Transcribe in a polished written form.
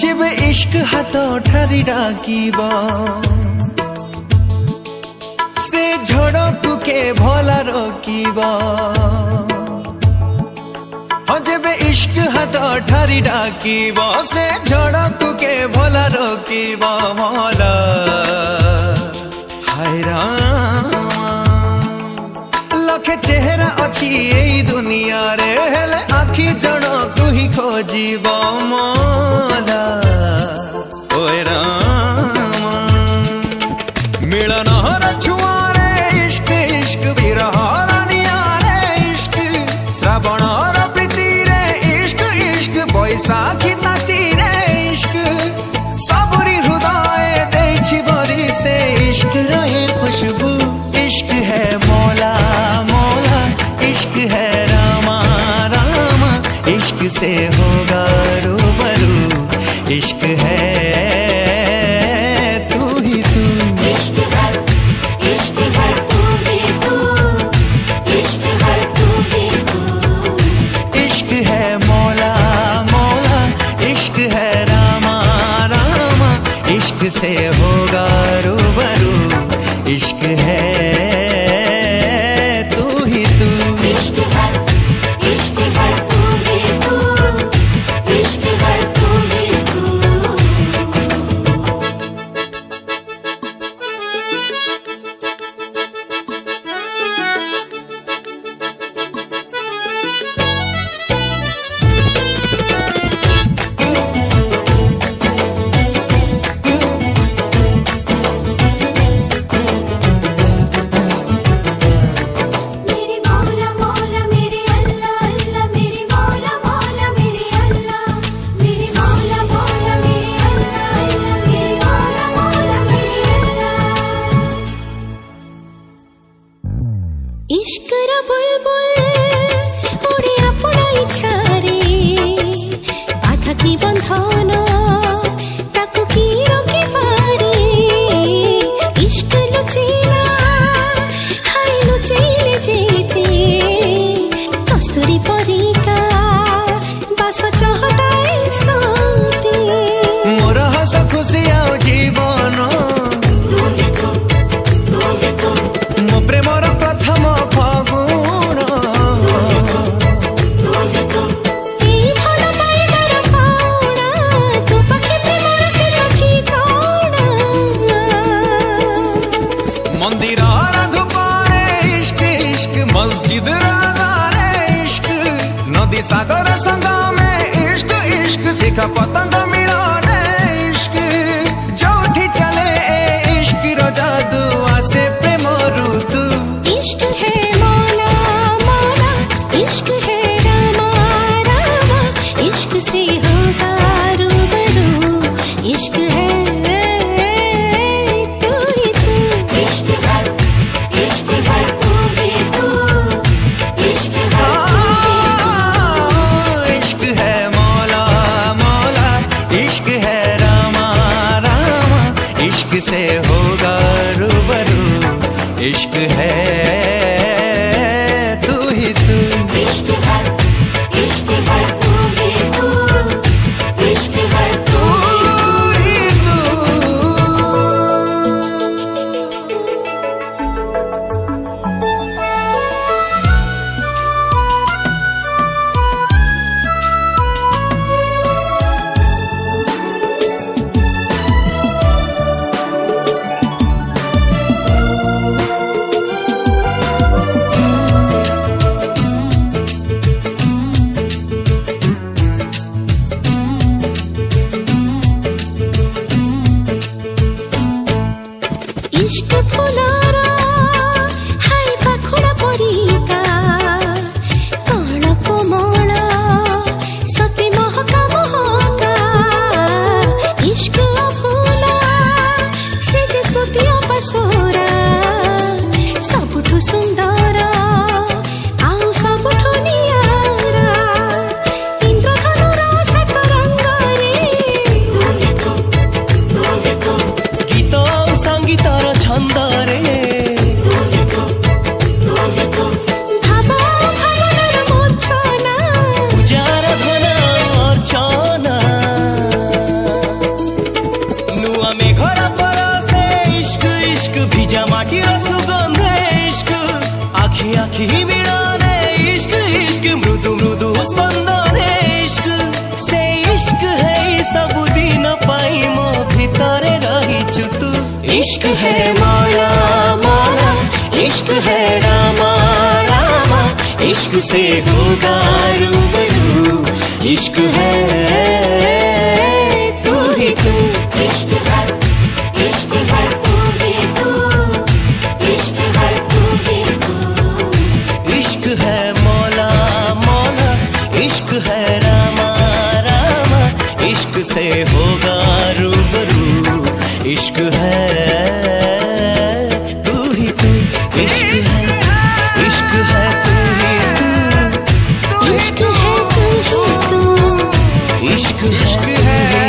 जेबे इश्क हाथ ठारी डाकिब से झड़कु के भला रोकिब जेबे इश्क हाथ ठारी डाकिब से झड़कु के भला रोकिब मला हाय रामा लखे चेहरा अच्छी यही दुनिया रे हेले आखि जणकु ही खोजिब मला ओए रामा मिलन छुआरे इश्क इश्क विरहर नियारे इश्क श्रावण प्रीति रे इश्क इश्क बैसाखी ताती रे इश्क सबरी हृदय देछि भरी से इश्क रहे खुशबू इश्क है मौला मौला इश्क है रामा रामा इश्क से होगा रूबरू इश्क है तू ही तू इश्क है तू ही तू इश्क है तू ही तू इश्क है मौला मौला इश्क है रामा रामा इश्क से होगा रूबरू इश्क है तू ही तू इश्क है तू ही तू इश्क है तू ही तू इश्क है मौला मौला, इश्क है रामा रामा, इश्क से होगा रूबरू, इश्क है तू ही तू। इश्क है तू ही तू, इश्क है तू ही तू। इश्क है मौला मौला, इश्क है रामा रामा, इश्क से होगा रूबरू, इश्क है तू ही तू। इश्क है तू ही तू, इश्क है तू ही तू, इश्क है